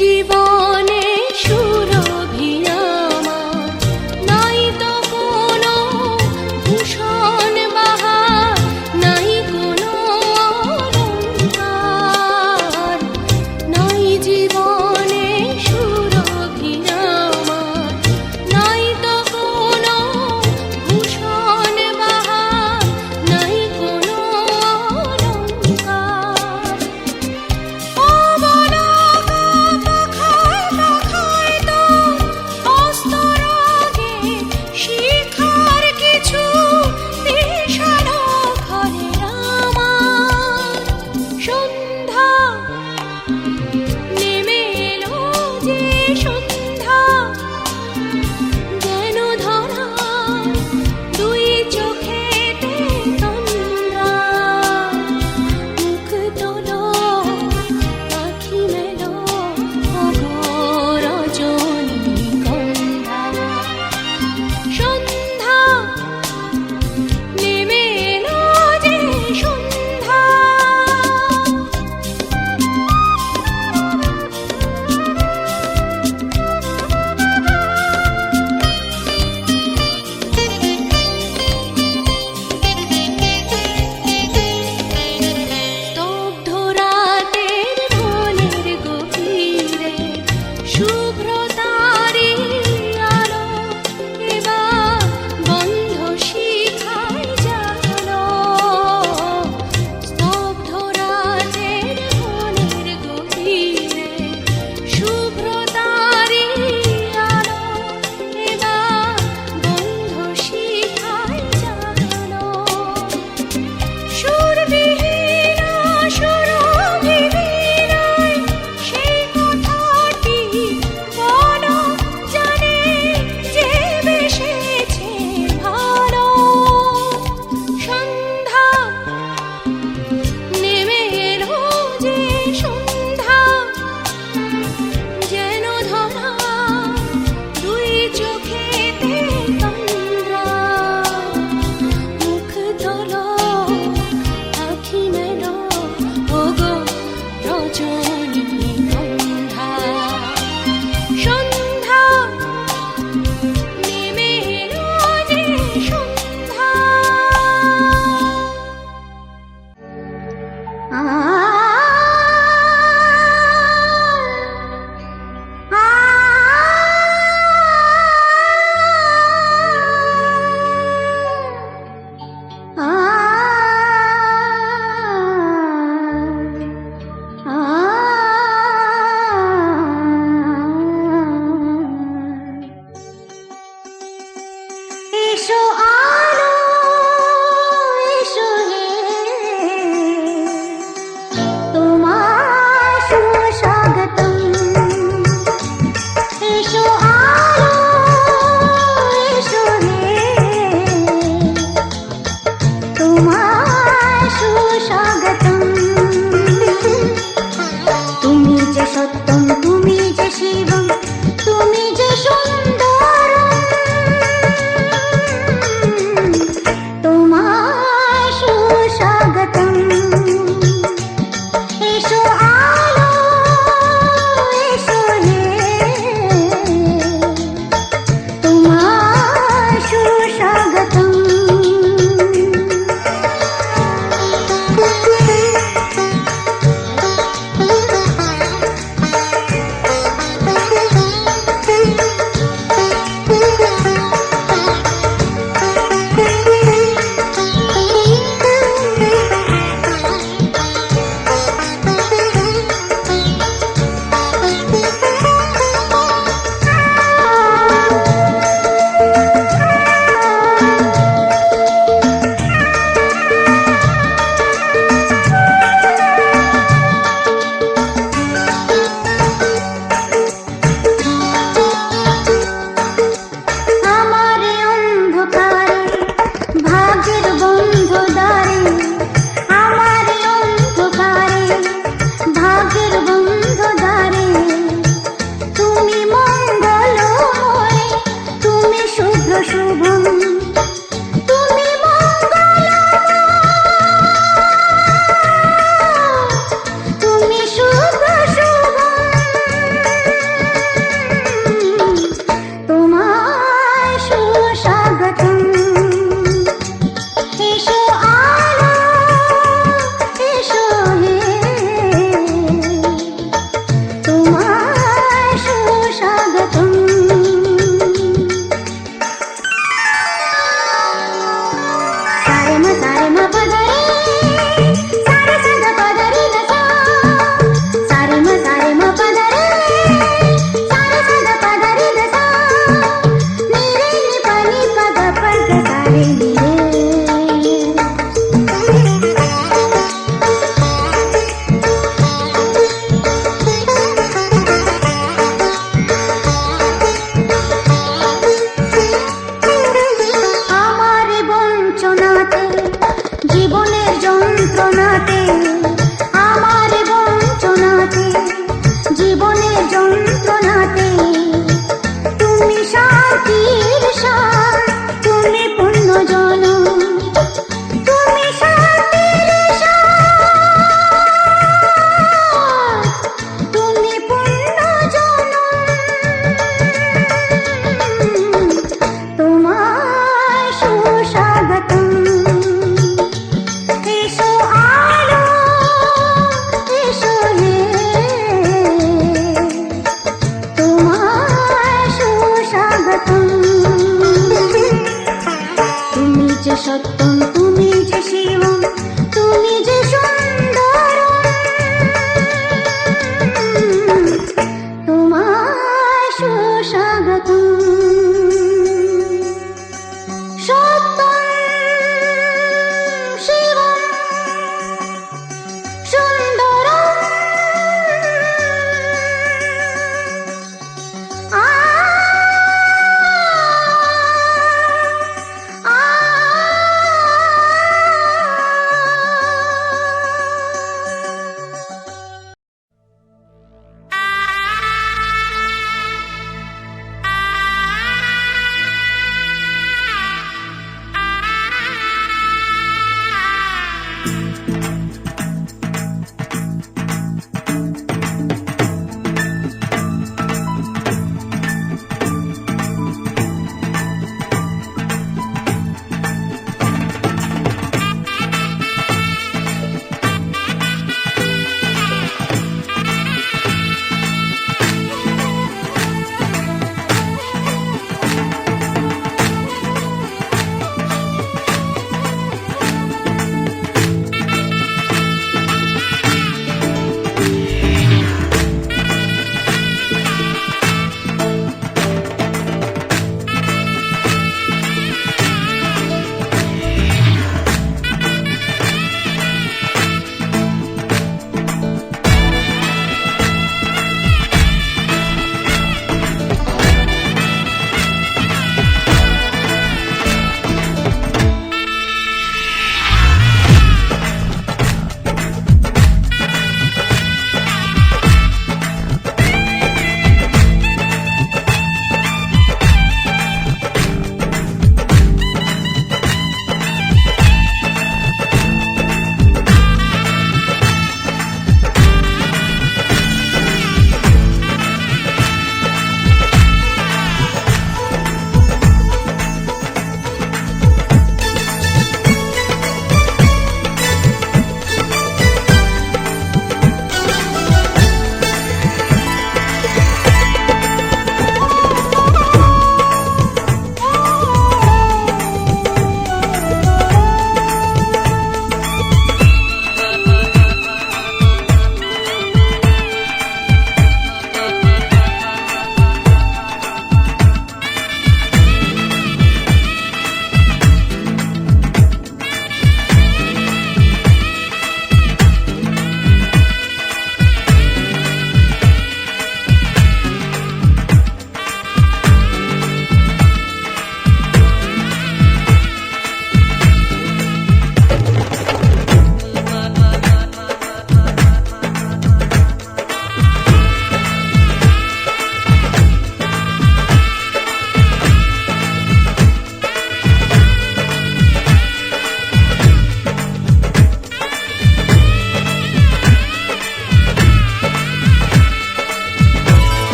জীবনে সুরভি আমার, নাই তো কোনো ভূষণ বাহার, নাই কোনো অলংকার। নাই জীবনে সুরভি আমার, নাই তো কোনো ভূষণ বাহার, নাই কোনো অলংকার। ও বলা তোমায় সুস্বাগতম। সারে মা পদরে, সারে সাদা পদরে দসা, সারে মা পদরে, সারে সাদা পদরে দসা, নিরে নি পানি পদ পদ সারে নিরে।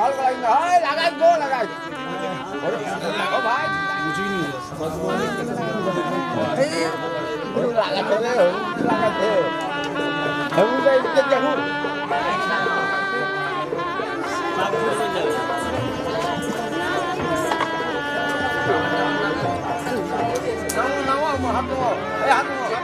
ভালো লাগে না হয় লাগাই গো লাগাই ও ভাই বুঝিনি লাগাতে লাগাতে হেমু যাই কে দেখো নাও নাও হাত দাও এই হাত দাও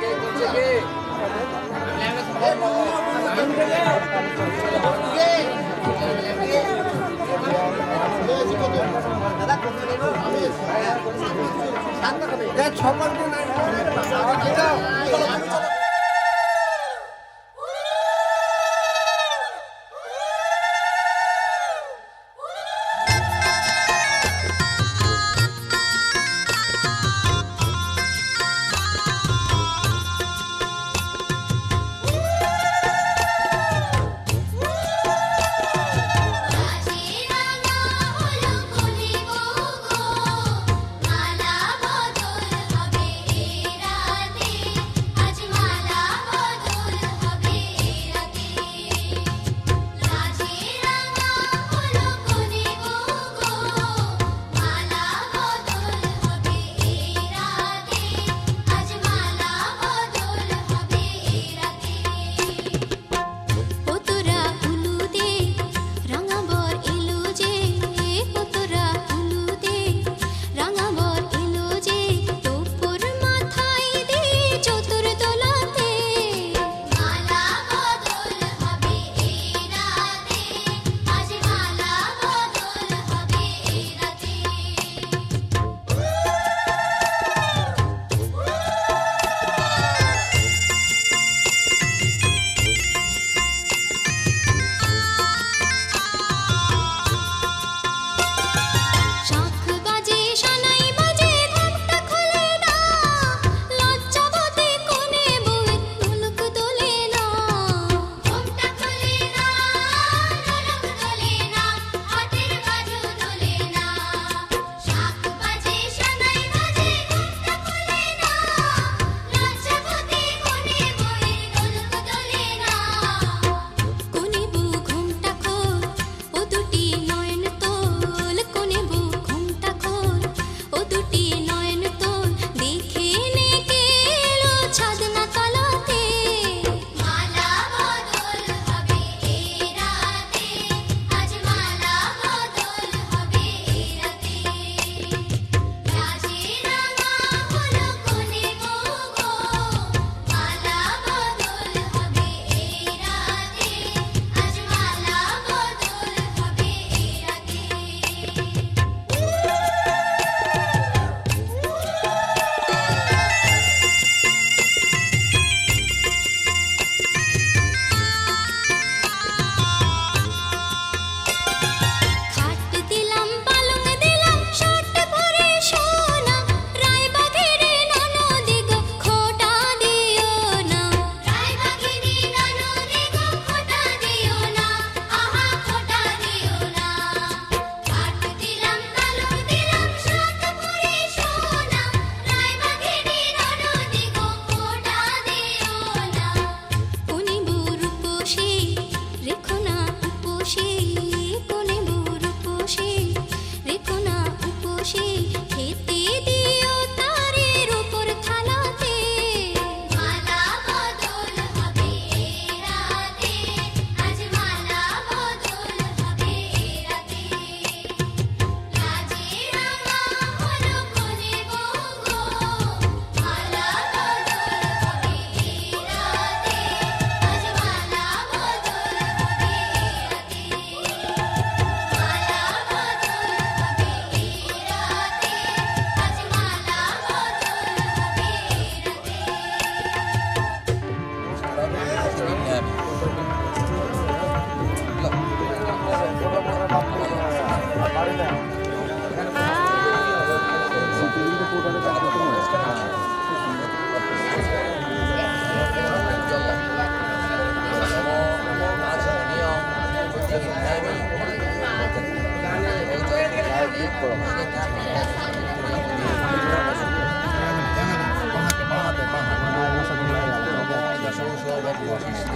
বলছে কি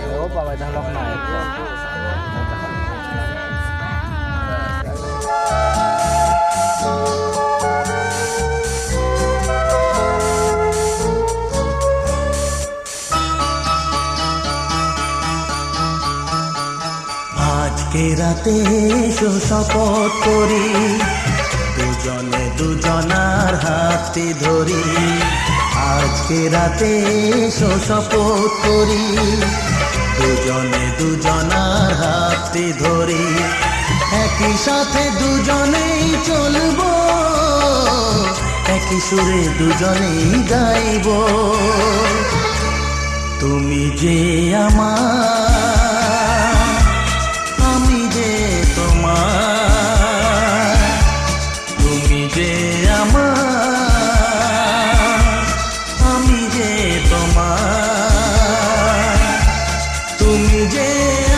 Eropa vai dar logo mais. আজকে রাতে এসো শপথ করি, দুজনে দুজনার হাতে ধরি। আজকে রাতে এসো শপথ করি, দুজনে দুজনার হাতে ধরি। একই সাথে দুজনেই চলবো, একই সুরে দুজনেই গাইব। তুমি যে আমার, আমি যে তোমার। তুমি যে আমার, আমি যে তোমার। তুমি যে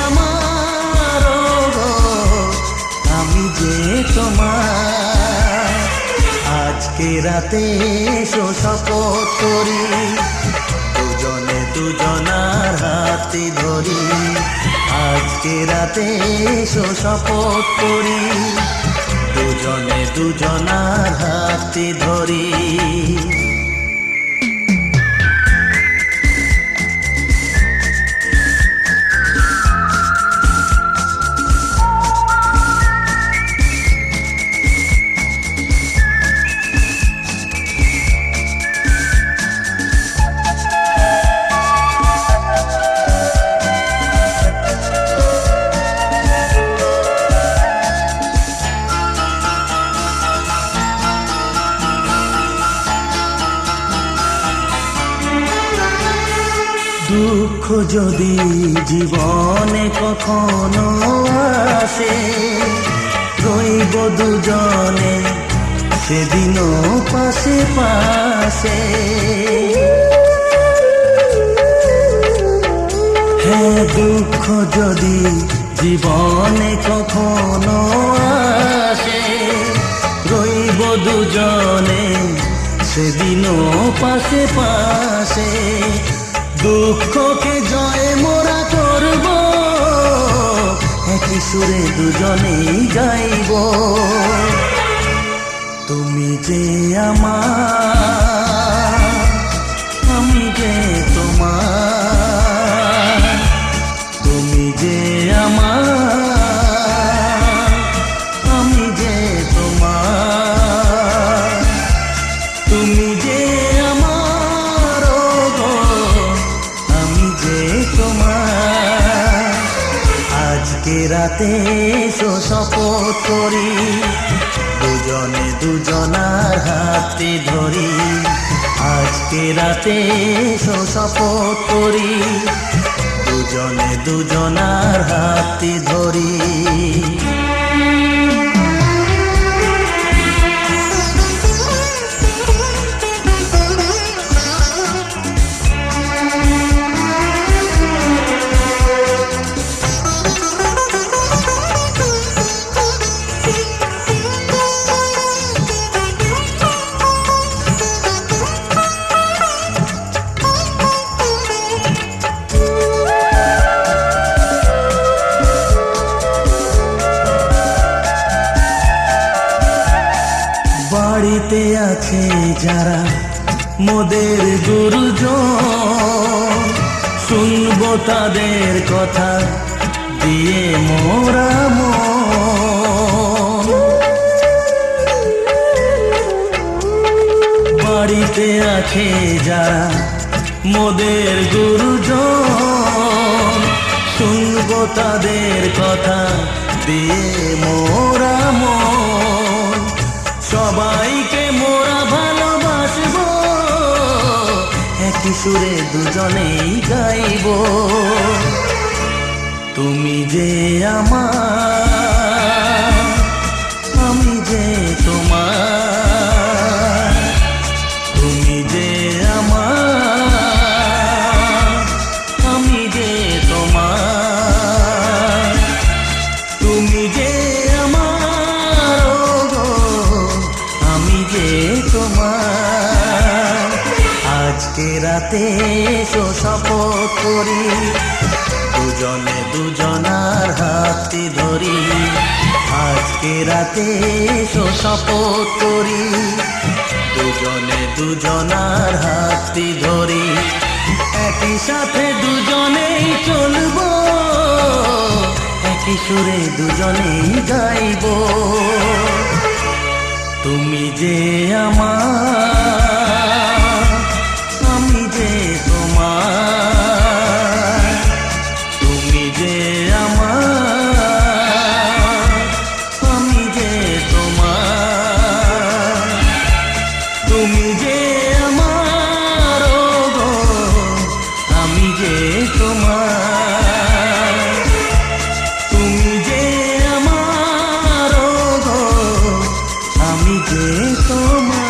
আমার, গো আমি যে তোমার। আজকে রাতে এসো শপথ করি, দুজনে দুজনার হাতে ধরি। আজকে রাতে এসো শপথ করি, দুজনে দুজনার হাতে ধরি। দুঃখ যদি জীবনে কখনো আসে, রইব দুজনে সেদিনও পাশে পাশে। হ্যাঁ, দুঃখ যদি জীবনে কখনো আসে, রইব দুজনে সেদিনও পাশে পাশে। দুঃখকে জয় মোরা করব, একই সুরে দুজনেই গাইব। তুমি যে আমার, আমি যে তোমার। তুমি যে আমার, আমি যে তোমার। তুমি যে আমার, গো আমি যে তোমার। আজকে রাতে এসো শপথ করি, দুজনে দুজনার হাতে ধরি। আজকে রাতে এসো শপথ করি, দুজনে দুজনার হাতে ধরি। বাড়িতে আছে যারা মোদের গুরুজন, শুনবো তাদের কথা দিয়ে মোরা মন। বাড়িতে আছে যারা মোদের গুরুজন, শুনবো তাদের কথা দিয়ে মোরা মন। সবাইকে মোরা ভালোবাসবো, একই সুরে দুজনেই গাইব। তুমি যে আমার, আমি যে তোমার। তুমি যে আমার, আমি যে তোমার। তুমি যে আমার, গো আমি যে তোমার। আজকে রাতে এসো শপথ করি, দুজনে দুজনার হাতে ধরি। আজকে রাতে এসো শপথ করি, দুজনে দুজনার হাতে ধরি। একই সাথে দুজনেই চলবো, একই সুরে দুজনেই গাইব। তুমি যে আমার, আমি যে তোমার। তুমি যে আমার, আমি যে তোমার। তুমি যে আমার, ও গো, আমি যে তোমার। তুমি যে আমার, ও গো, আমি যে তোমার।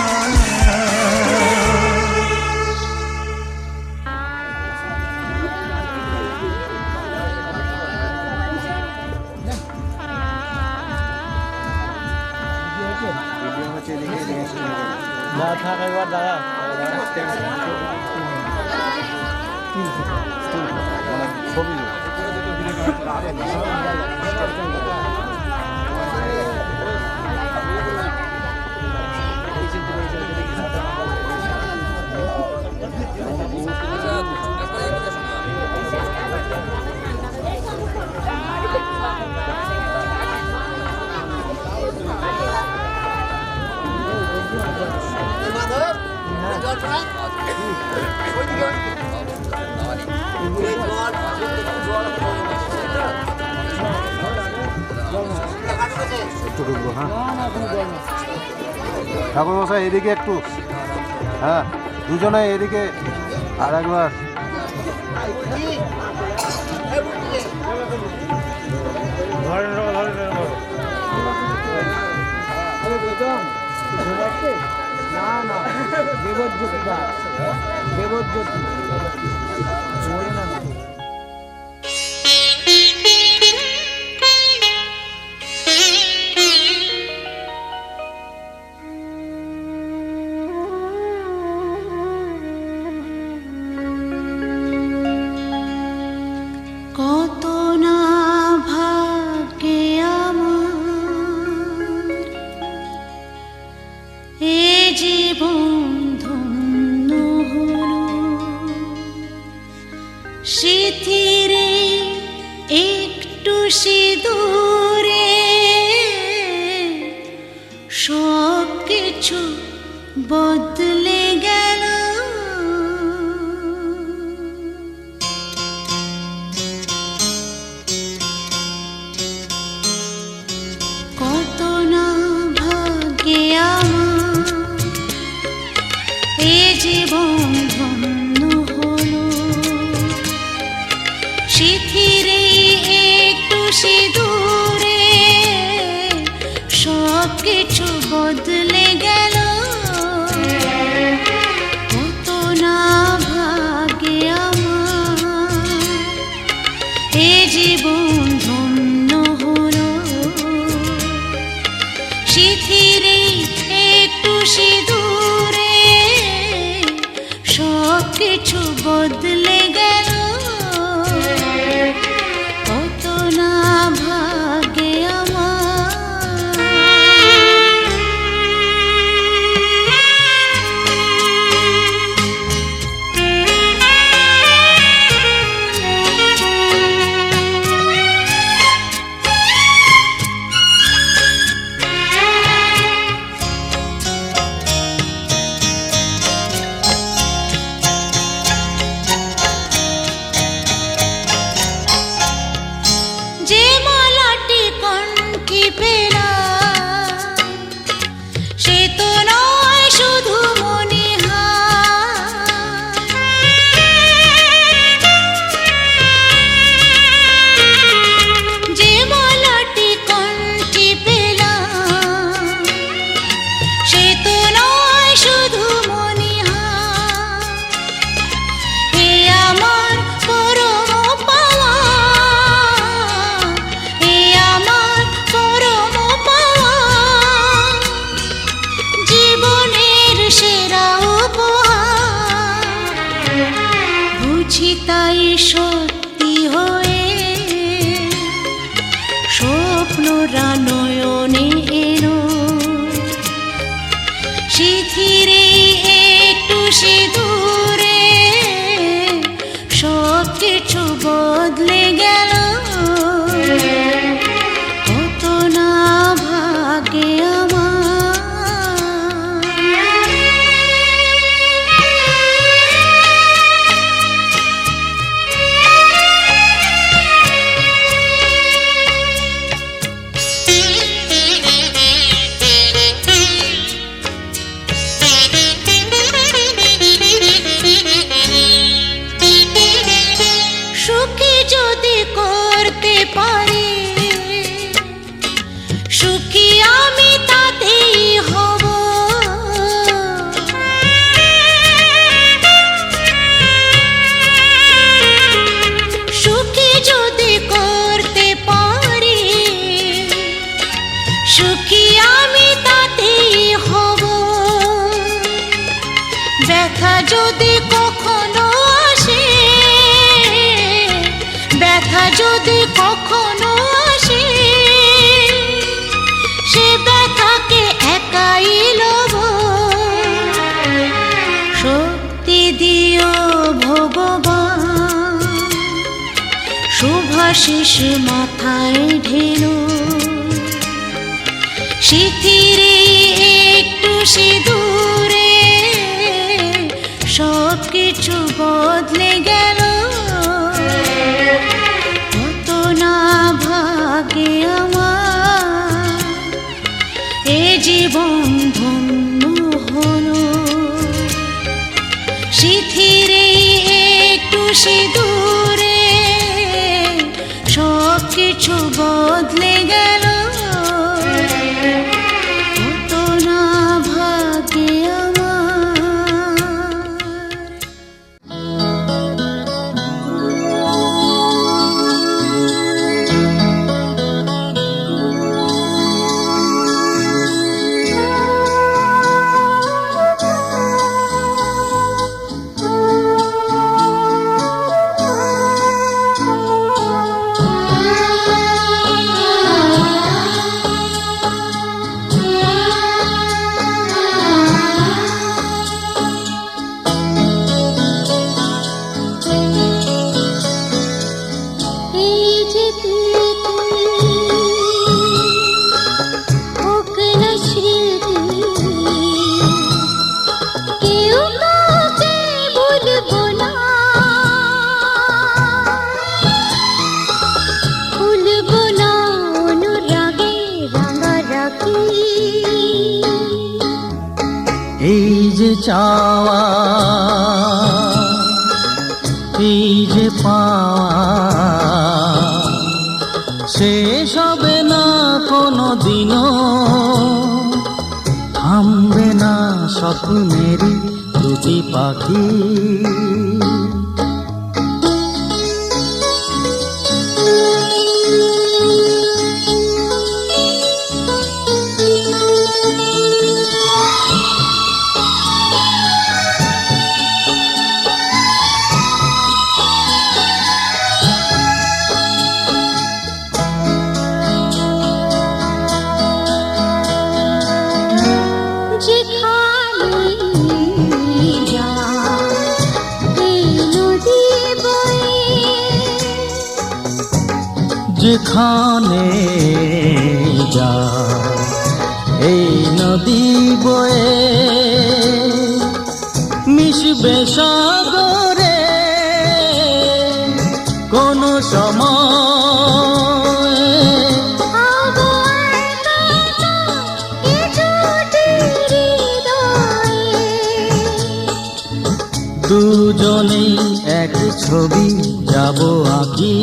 ঠাকুর মশাই এদিকে একটু, হ্যাঁ দুজনে এদিকে আর একবার। না না দেবজ্যোতি দেবজ্যোতি কত না ভাগ্যে আমার এ জীবন ধন্য হলো। স্মৃতিরে একটু সিঁদুরে সব কিছু বদলে গেল। কত না ভাগ্যে আমার এ জীবন ধন্য হলো। স্মৃতিরে একটু সিঁদুরে সব কিছু বদলে গেল। কত না ভাগ্যে আমার এ জীবন ধন্য হলো। স্মৃতিরে একটু সিঁদুরে সব কিছু বদলে গেল। কত না ভাগ্যে আমার। সুখী আমি তাতেই হব। সুখী যদি করতে পারি, সুখী আমি তাতেই হব। ব্যথা যদি কখনো আসে, ব্যথা যদি কখনো আসে, সে ব্যথাকে একাই লব। শক্তি দিও ভগবান, শুভাশিস মাথায় ঢেলো। সিথিরে একটু সিঁদুরে সব কিছু বদলে গেল। কত না ভাগে আমার এ জীবন ধন্য হলো। সিথিরে একটু সিঁদুরে সব কিছু বদলে গেল। কত না ভাগে এই যে চাওয়া, এই যে পাওয়া, শেষ হবে না কোনো দিনও, থামবে না স্বপ্নেরই দুটি পাখি। যেখানে যা এই নদী বয়ে মিশবে সাগরে কোন সময়। দুজনেই এক ছবি যাব আঁকি।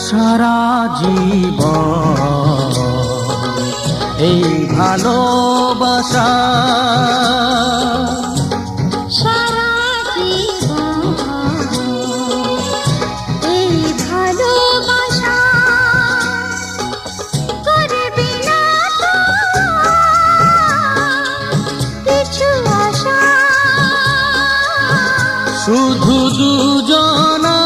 সারা জীবন এই ভালোবাসা, সারা জীবন এই ভালোবাসা করবি না তো কিছু আশা। শুধু দুজনা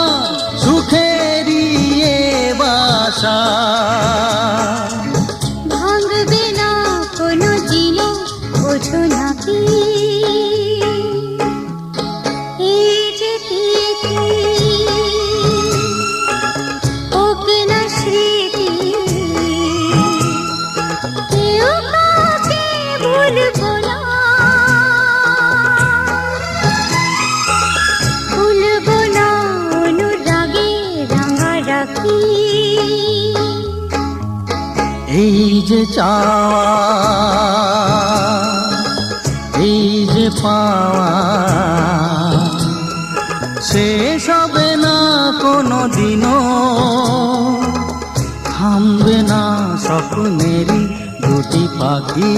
আঁকি এই যে চাওয়া, এই যে পাওয়া, শেষ হবে না কোনো দিনও, থামবে না স্বপ্নেরই দুটি পাখি।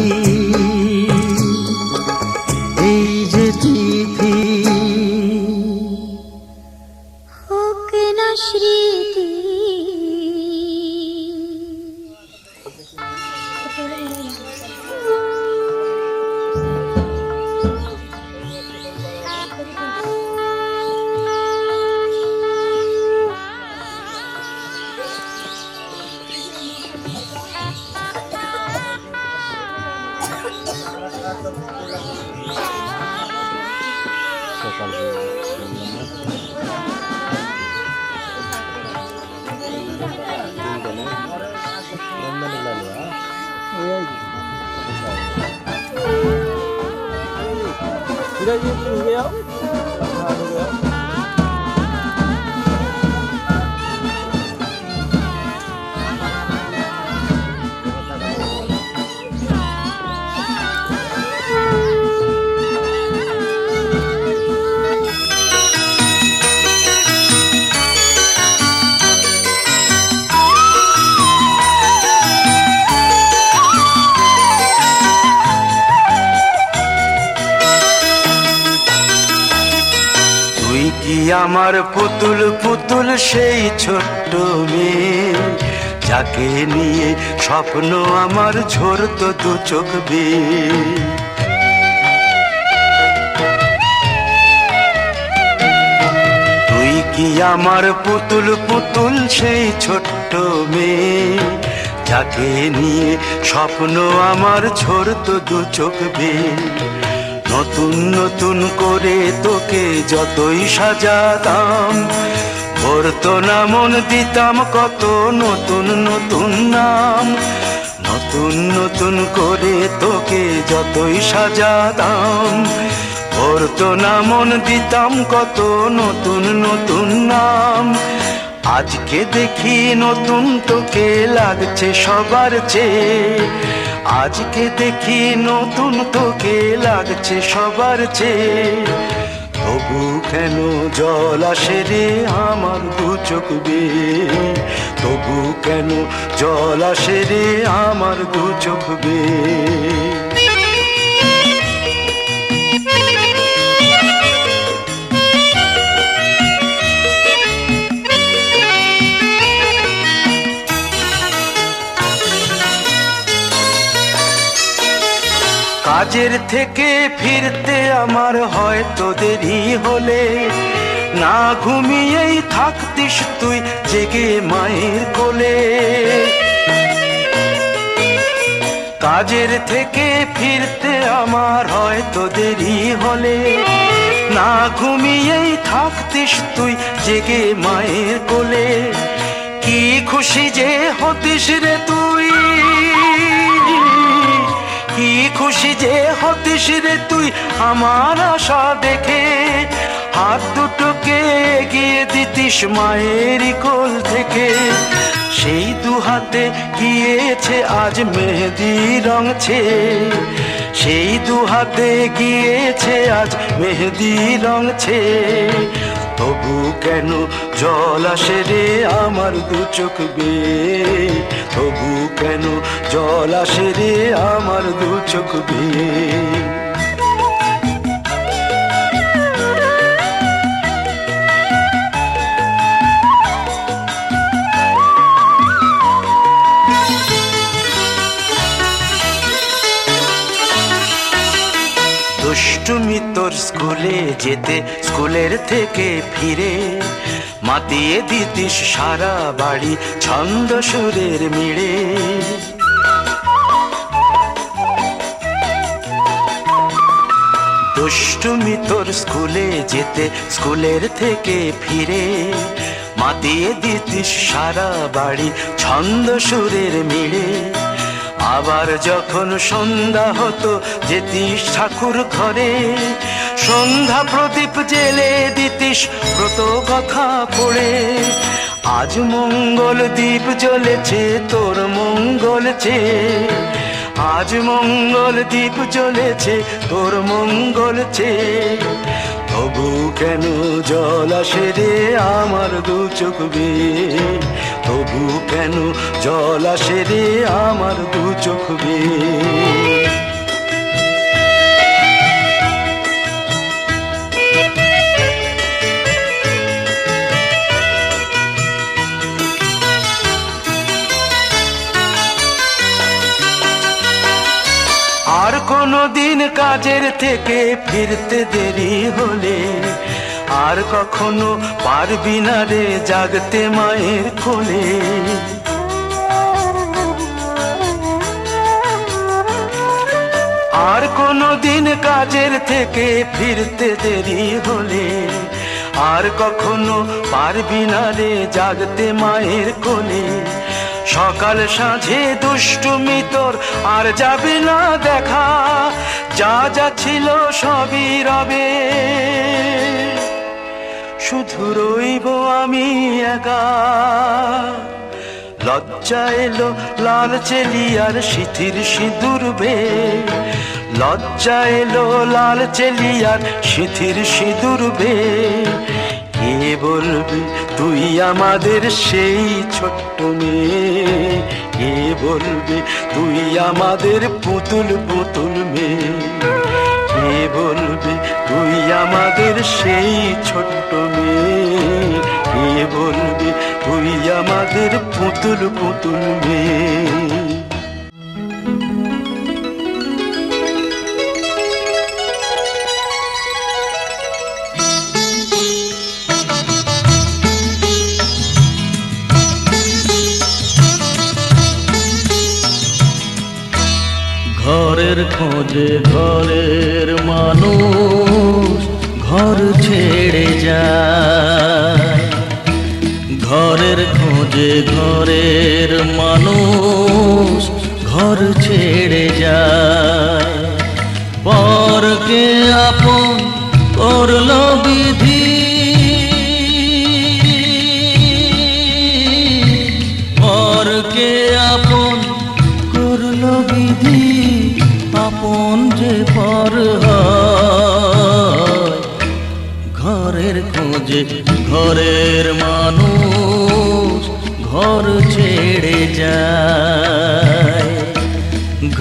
এই যে চিঠি, হোক না স্মৃতি তুই কি আমার পুতুল পুতুল সেই ছোট্ট মেয়ে, যাকে নিয়ে স্বপ্ন আমার ঝরতো দু চোখ বেয়ে। তুই কি আমার পুতুল পুতুল সেই ছোট্ট মেয়ে, যাকে নিয়ে স্বপ্ন আমার ঝরতো দু চোখ বেয়ে। নতুন নতুন করে তোকে যতই সাজাতাম, ভরতো না মন, দিতাম কত নতুন নতুন নাম। নতুন নতুন করে তোকে যতই সাজাতাম, ভরতো না মন, দিতাম কত নতুন নতুন নাম। আজকে দেখি নতুন তোকে লাগছে সবার চেয়ে, আজকে দেখি নতুন তোকে লাগছে সবার চেয়ে। তবু কেন জল আসে রে আমার দু চোখ বেয়ে, তবু কেন জল আসে রে আমার দু চোখ বেয়ে। কাজের থেকে ফিরতে আমার হয়তো দেরি হলে, না ঘুমিয়েই থাকতিস তুই জেগে মায়ের কোলে। কাজের থেকে ফিরতে আমার হয়তো দেরি হলে, না ঘুমিয়েই থাকতিস তুই জেগে মায়ের কোলে। কি খুশি যে হতিস রে তুই, কি খুশি যে হতিস রে তুই আমার আশা দেখে। হাত দুটোকে এগিয়ে দিতিস মায়ের কোল থেকে, সেই দু হাতে গিয়েছে আজ মেহেদি রং ছেয়ে। সেই দু হাতে গিয়েছে আজ মেহেদি রং ছেয়ে। তবু কেন জল আসে রে আমার দু চোখ বেয়ে, তবু কেন জল আসে রে আমার দু চোখ বেয়ে। দুষ্টুমি তোর স্কুলে যেতে, স্কুলের থেকে ফিরে মাতিয়ে দিতিস সারা বাড়ি ছন্দ সুরের মিড়ে। দুষ্টুমি তোর স্কুলে যেতে, স্কুলের থেকে ফিরে মাতিয়ে দিতিস সারা বাড়ি ছন্দ সুরের মিড়ে। আবার যখন সন্ধ্যা হতো যেতিস ঠাকুর ঘরে, সন্ধ্যা প্রদীপ জেলে দিতিস ব্রত কথা পড়ে। আজ মঙ্গল দ্বীপ জ্বলেছে তোর মঙ্গল চেয়ে, আজ মঙ্গল দ্বীপ জ্বলেছে তোর মঙ্গল চেয়ে। তবু কেন জল আসে রে আমার দু চোখ বেয়ে, তবু কেন জল আসে রে আমার দু চোখ বেয়ে। আর কোনো দিন কাজের থেকে ফিরতে দেরি হলে, আর কখনো পারবি না রে জাগতে মায়ের কোলে। আর কোনো দিন কাজের থেকে ফিরতে দেরি হলে, আর কখনো পারবি না রে জাগতে মায়ের কোলে। সকাল সাঁঝে দুষ্টুমি তোর আর যাবে না দেখা, যা যা ছিল সবই রবে, শুধু রইব আমি একা। লজ্জা এলো লাল চেলিয়ার সিথির সিঁদুর বে, লজ্জা এলো লাল চেলিয়ার সিথির সিঁদুর বে। কে বলবি তুই আমাদের সেই ছোট্ট মেয়ে, কে বলবি তুই আমাদের পুতুল পুতুল মেয়ে, কে বলবি তুই আমাদের সেই ছোট্ট মেয়ে, কে বলবি তুই আমাদের পুতুল পুতুল মেয়ে। ঘরের খোঁজে ঘরের মানুষ ঘর ছেড়ে যায়, ঘরের খোঁজে ঘরের মানুষ ঘর ছেড়ে যায়। পরকে আপন করলো বিধি, পরকে আপন করলো বিধি, আপন যে পর হয়। ঘরের খোঁজে ঘরের মানুষ ঘর ছেড়ে যায়,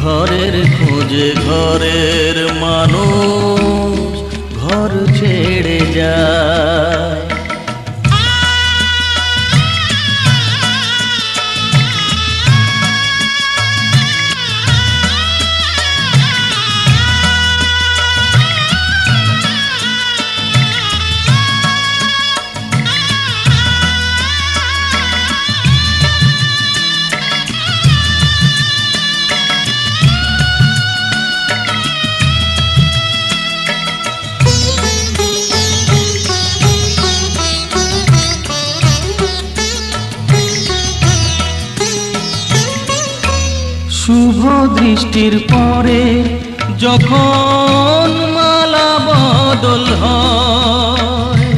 ঘরের খোঁজে ঘরের মানুষ ঘর ছেড়ে যায়। শুভ দৃষ্টির পরে যখন মালা বদল হয়,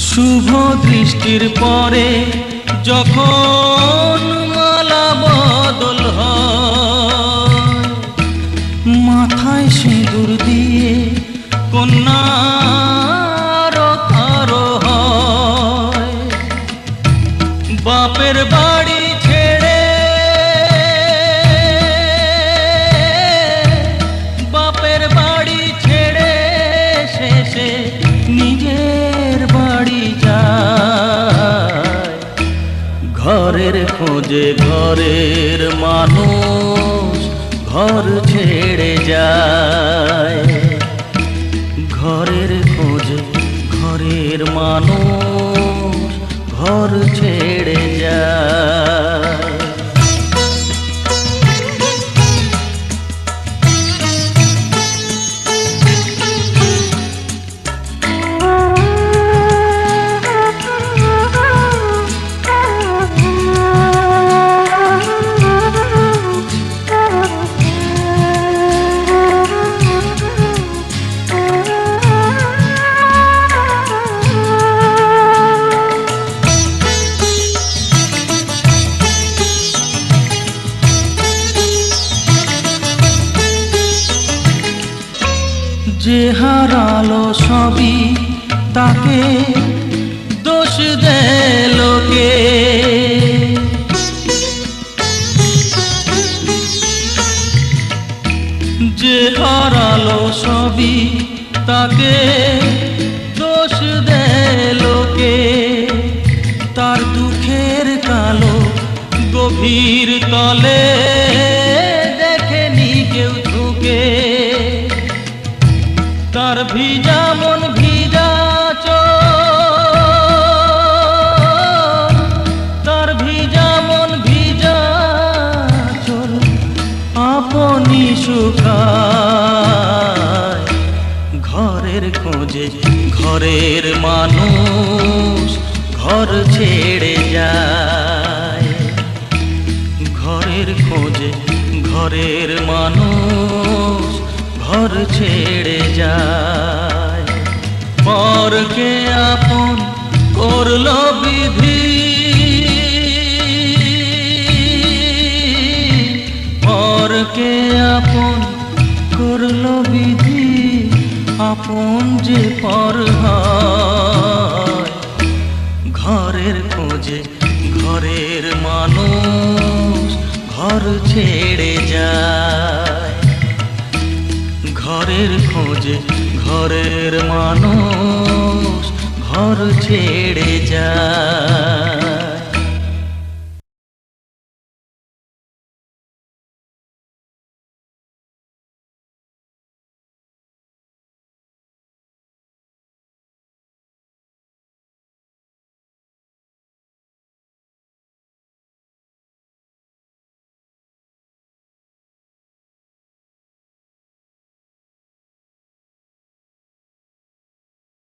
শুভ দৃষ্টির পরে যখন মালা বদল হয়, মাথায় সিঁদুর দিয়ে কন্যা বাপের বাড়ি ছেড়ে, বাপের বাড়ি ছেড়ে শেষে নিজের বাড়ি যায়। ঘরের খোঁজে ঘরের মানুষ ঘর ছেড়ে যায়, ঘরের খোঁজে ঘরের মানুষ ঘর ছেড়ে যায়। হারালো সবই তাকে দোষ দেয় লোকে। যে হারালো সবই তাকে দোষ দেয় লোকে। তার দুঃখের কালো গভীর তলে দেখেনি কেউ ঝুঁকে। তার ভিজা মন ভিজা চোখ, তার ভিজা মন ভিজা চোখ আপনি শুকায়। ঘরের খোঁজে ঘরের মানুষ ঘর ছেড়ে যায়। ঘরের খোঁজে ঘরের মানুষ ঘর ছেড়ে যায়। পরকে আপন করলো বিধি, পরকে আপন করলো বিধি, আপন যে পর হয়। ঘরের খোঁজে ঘরের মানুষ ঘর ছেড়ে যায়। ঘরের খোঁজে ঘরের মানুষ ঘর ছেড়ে যায়।